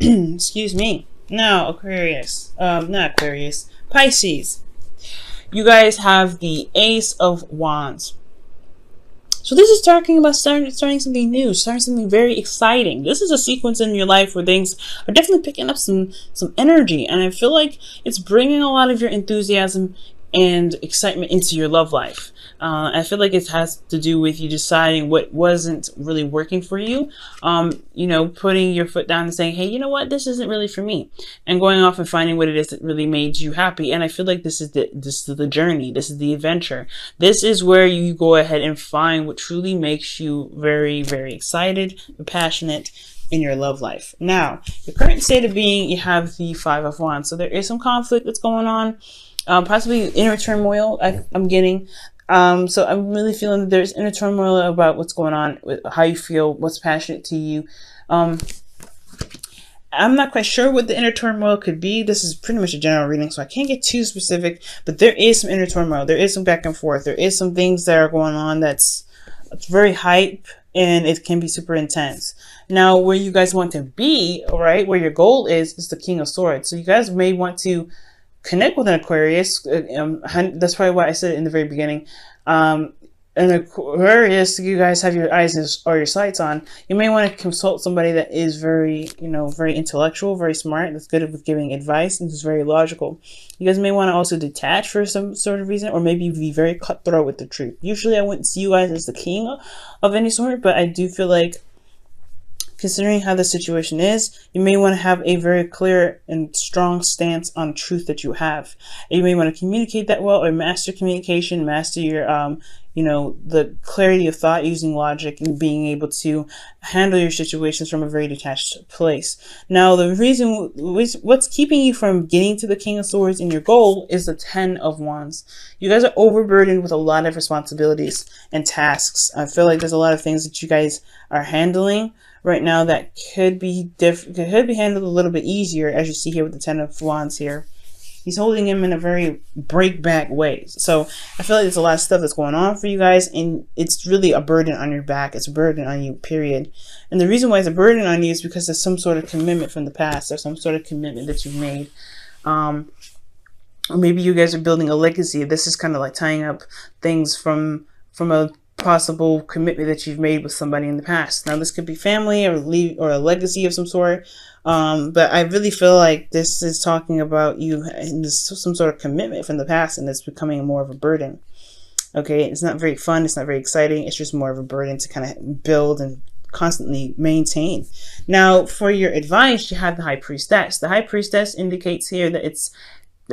Excuse me. Now, Aquarius. Not Aquarius. Pisces. You guys have the Ace of Wands. So this is talking about starting something new, starting something very exciting. This is a sequence in your life where things are definitely picking up some energy, and I feel like it's bringing a lot of your enthusiasm and excitement into your love life. I feel like it has to do with you deciding what wasn't really working for you. You know, putting your foot down and saying, hey, you know what, this isn't really for me, and going off and finding what it is that really made you happy. And I feel like this is the journey. This is the adventure. This is where you go ahead and find what truly makes you very, very excited, passionate in your love life. Now, your current state of being, you have the Five of Wands. So there is some conflict that's going on. Possibly inner turmoil I'm getting. So I'm really feeling that there's inner turmoil about what's going on, with how you feel, what's passionate to you. I'm not quite sure what the inner turmoil could be. This is pretty much a general reading, so I can't get too specific, but there is some inner turmoil. There is some back and forth. There is some things that are going on that's very hype, and it can be super intense. Now, where you guys want to be, all right, where your goal is the King of Swords. So you guys may want to connect with an Aquarius. That's probably why I said it in the very beginning. An Aquarius, you guys have your eyes or your sights on. You may want to consult somebody that is very, very intellectual, very smart, that's good with giving advice, and is very logical. You guys may want to also detach for some sort of reason, or maybe be very cutthroat with the truth. Usually I wouldn't see you guys as the king of any sort, but I do feel like, considering how the situation is, you may want to have a very clear and strong stance on truth that you have. And you may want to communicate that well, or master communication, master your, the clarity of thought using logic, and being able to handle your situations from a very detached place. Now, the reason, what's keeping you from getting to the King of Swords in your goal is the Ten of Wands. You guys are overburdened with a lot of responsibilities and tasks. I feel like there's a lot of things that you guys are handling right now that could be handled a little bit easier, as you see here with the Ten of Wands here. He's holding him in a very break-back way. So I feel like there's a lot of stuff that's going on for you guys, and it's really a burden on your back. It's a burden on you, period. And the reason why it's a burden on you is because there's some sort of commitment from the past. There's some sort of commitment that you've made. Or maybe you guys are building a legacy. This is kind of like tying up things from a possible commitment that you've made with somebody in the past. Now, this could be family or a legacy of some sort, but I really feel like this is talking about you and some sort of commitment from the past, and it's becoming more of a burden. Okay, it's not very fun, it's not very exciting, it's just more of a burden to kind of build and constantly maintain. Now, for your advice, you have the High Priestess. The High Priestess indicates here that it's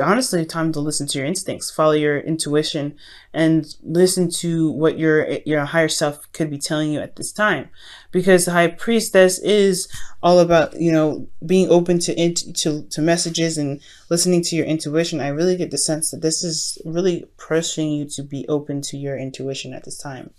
honestly time to listen to your instincts, follow your intuition, and listen to what your higher self could be telling you at this time, because the High Priestess is all about being open to messages and listening to your intuition. I really get the sense that this is really pushing you to be open to your intuition at this time.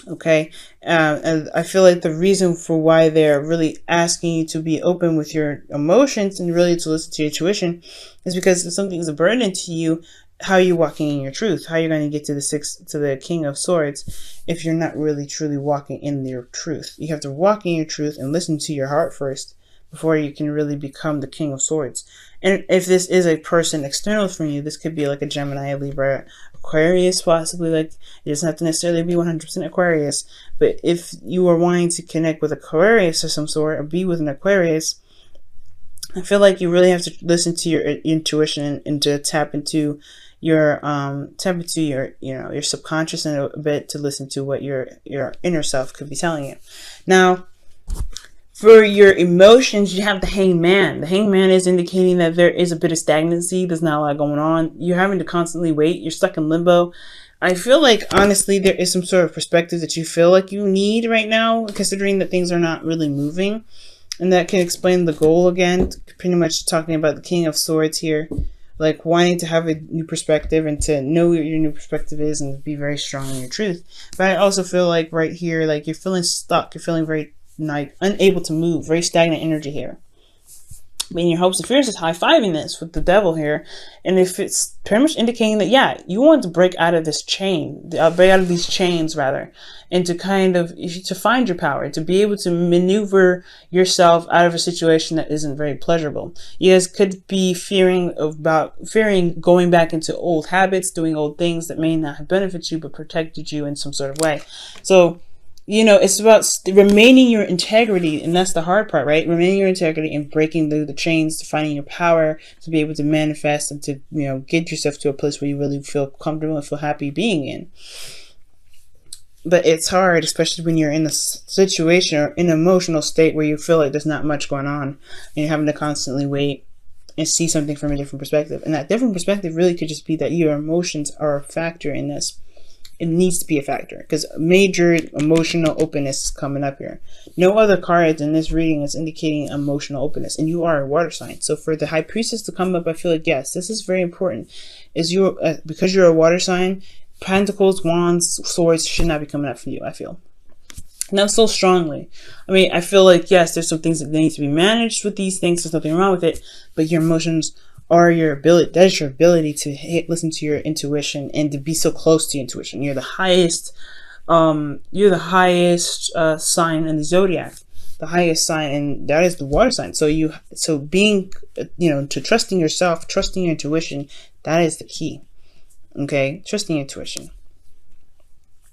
Okay, and I feel like the reason for why they're really asking you to be open with your emotions and really to listen to your intuition is because if something is a burden to you, how are you walking in your truth? How are you going to get to the King of Swords if you're not really truly walking in your truth? You have to walk in your truth and listen to your heart first before you can really become the King of Swords. And if this is a person external from you, this could be like a Gemini, Libra, Aquarius, possibly. Like, it doesn't have to necessarily be 100% Aquarius, but if you are wanting to connect with Aquarius of some sort, or be with an Aquarius, I feel like you really have to listen to your intuition and to tap into your your subconscious in a bit, to listen to what your inner self could be telling you. Now, for your emotions, you have the Hangman. The Hangman is indicating that there is a bit of stagnancy. There's not a lot going on. You're having to constantly wait. You're stuck in limbo. I feel like, honestly, there is some sort of perspective that you feel like you need right now, considering that things are not really moving. And that can explain the goal again, pretty much talking about the King of Swords here. Like, wanting to have a new perspective and to know what your new perspective is and be very strong in your truth. But I also feel like right here, like, you're feeling stuck. You're feeling very unable to move, very stagnant energy here. in your hopes and fears is high-fiving this with the devil here. And if it's pretty much indicating that, yeah, you want to break out of this chain, break out of these chains rather, and to kind of, to find your power, to be able to maneuver yourself out of a situation that isn't very pleasurable. You guys could be fearing going back into old habits, doing old things that may not have benefited you, but protected you in some sort of way. So, you know, it's about remaining your integrity, and that's the hard part, right? Remaining your integrity and breaking the chains, to finding your power, to be able to manifest and to, you know, get yourself to a place where you really feel comfortable and feel happy being in. But it's hard, especially when you're in a situation or in an emotional state where you feel like there's not much going on, and you're having to constantly wait and see something from a different perspective. And that different perspective really could just be that your emotions are a factor in this. It needs to be a factor, because major emotional openness is coming up here. No other cards in this reading is indicating emotional openness, and you are a water sign. So for the High Priestess to come up, I feel like, yes, this is very important. Is you because you're a water sign, Pentacles, Wands, Swords should not be coming up for you, I feel. Not so strongly. I mean, I feel like, yes, there's some things that need to be managed with these things. There's nothing wrong with it, but your emotions are your ability. That is your ability to listen to your intuition and to be so close to your intuition. You're the highest sign in the zodiac, the highest sign, and that is the water sign. So being, you know, to trusting yourself, trusting your intuition, that is the key. Okay, trusting your intuition.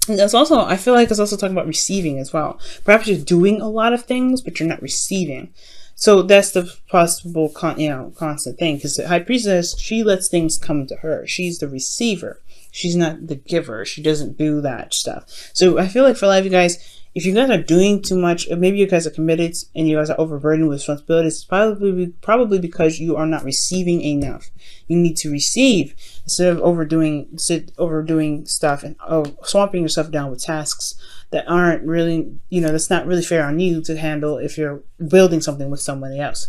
And that's also, I feel like it's also talking about receiving as well. Perhaps you're doing a lot of things, but you're not receiving. So that's the possible, constant thing. Because the High Priestess, she lets things come to her. She's the receiver. She's not the giver. She doesn't do that stuff. So I feel like for a lot of you guys, if you guys are doing too much, maybe you guys are committed and you guys are overburdened with responsibilities, it's probably because you are not receiving enough. You need to receive instead of overdoing stuff and swamping yourself down with tasks that aren't really, you know, that's not really fair on you to handle if you're building something with somebody else.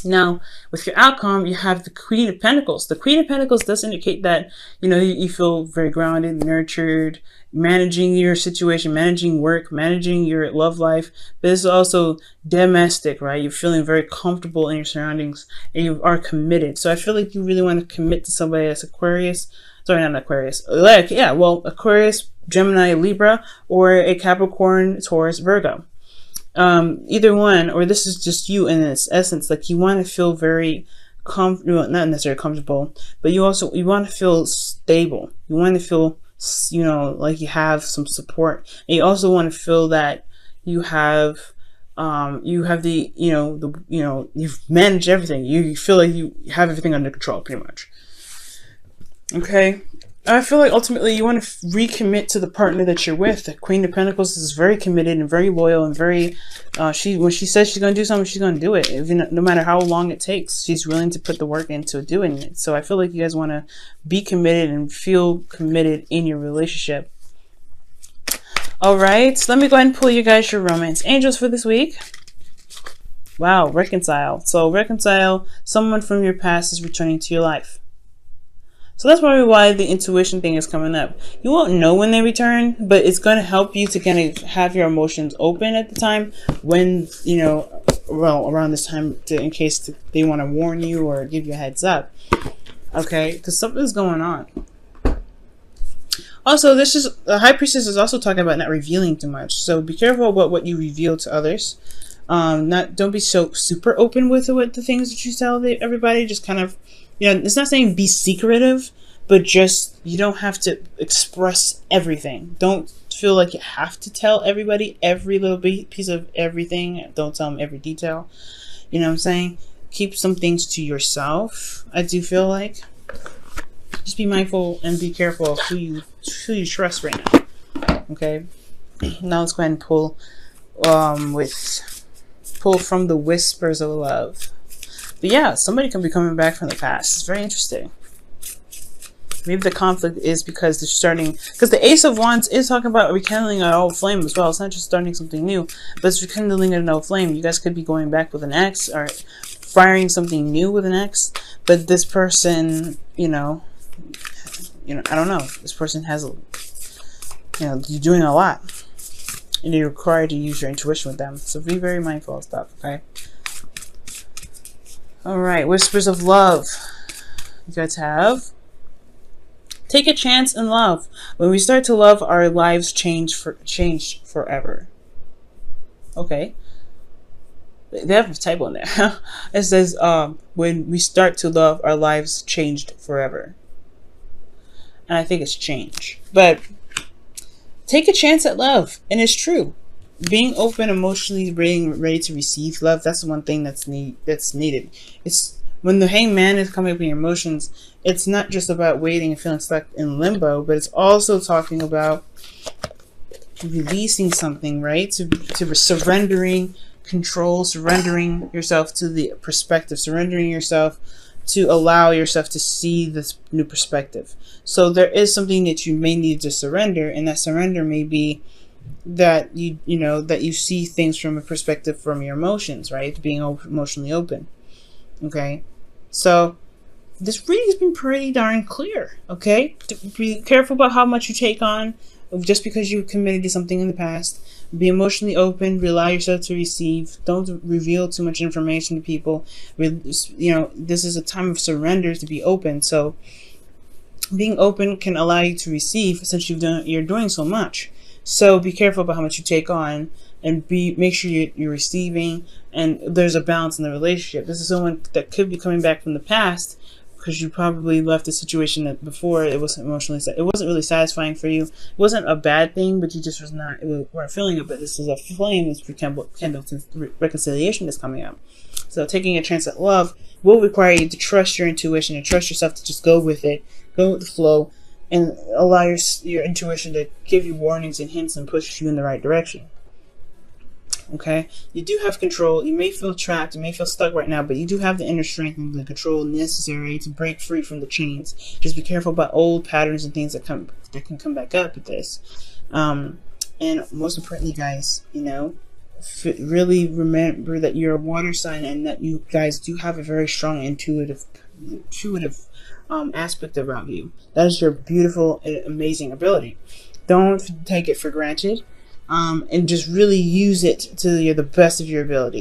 Now, with your outcome, you have the Queen of Pentacles. The Queen of Pentacles does indicate that, you know, you feel very grounded, nurtured, managing your situation, managing work, managing your love life. But it's also domestic, right? You're feeling very comfortable in your surroundings and you are committed. So I feel like you really want to commit to somebody that's Aquarius. Sorry, not Aquarius. Aquarius, Gemini, Libra, or a Capricorn, Taurus, Virgo. Either one, or this is just you in its essence. Like, you want to feel very comfortable, not necessarily comfortable, but you want to feel stable. You want to feel, you know, like you have some support, and you also want to feel that you have you've managed everything. You feel like you have everything under control, pretty much. Okay. I feel like ultimately you want to recommit to the partner that you're with. The Queen of Pentacles is very committed and very loyal and very, when she says she's going to do something, she's going to do it. No matter how long it takes, she's willing to put the work into doing it. So I feel like you guys want to be committed and feel committed in your relationship. All right, so let me go ahead and pull you guys your romance angels for this week. Wow, reconcile. So reconcile, someone from your past is returning to your life. So that's probably why the intuition thing is coming up. You won't know when they return, but it's going to help you to kind of have your emotions open at the time when, you know, well, around this time, in case they want to warn you or give you a heads up. Okay, because something's going on. Also, the High Priestess is also talking about not revealing too much. So be careful about what you reveal to others. Don't be so super open with the things that you tell everybody. Just kind of, you know, it's not saying be secretive, but just, you don't have to express everything. Don't feel like you have to tell everybody every little piece of everything. Don't tell them every detail. You know what I'm saying? Keep some things to yourself, I do feel like. Just be mindful and be careful of who you trust right now. Okay? Now let's go ahead and pull from the Whispers of Love. But yeah, somebody can be coming back from the past. It's very interesting. Maybe the conflict is because they're starting, because the Ace of Wands is talking about rekindling an old flame as well. It's not just starting something new, but it's rekindling an old flame. You guys could be going back with an ex or firing something new with an ex. But this person, you know, I don't know. This person has, you're doing a lot, and you're required to use your intuition with them. So be very mindful of stuff. Okay. All right, whispers of love. You guys have take a chance in love. When we start to love, our lives change forever. Okay. They have a typo in there. It says, when we start to love, our lives changed forever. And I think it's change. But take a chance at love. And it's true. Being open, emotionally ready to receive love, that's the one thing that's needed. It's when the hangman is coming up in your emotions, it's not just about waiting and feeling stuck in limbo, but it's also talking about releasing something, right? To surrendering control, surrendering yourself to the perspective, surrendering yourself to allow yourself to see this new perspective. So there is something that you may need to surrender, and that surrender may be that that you see things from a perspective from your emotions, right? Being emotionally open. Okay, so this reading has been pretty darn clear. Okay, be careful about how much you take on just because you committed to something in the past. Be emotionally open. Allow yourself to receive. Don't reveal too much information to people. This is a time of surrender, to be open. So being open can allow you to receive since you're doing so much. So be careful about how much you take on, and make sure you're receiving, and there's a balance in the relationship. This is someone that could be coming back from the past because you probably left a situation that before it wasn't really satisfying for you. It wasn't a bad thing, but you just weren't feeling it. But this is a flame that's rekindled since reconciliation is coming up. So taking a chance at love will require you to trust your intuition and trust yourself to just go with it, go with the flow, and allow your intuition to give you warnings and hints and push you in the right direction. Okay? You do have control. You may feel trapped. You may feel stuck right now, but you do have the inner strength and the control necessary to break free from the chains. Just be careful about old patterns and things that can come back up with this. And most importantly, guys, really remember that you're a water sign and that you guys do have a very strong intuitive aspect about you. That is your beautiful and amazing ability. Don't take it for granted, and just really use it to the best of your ability.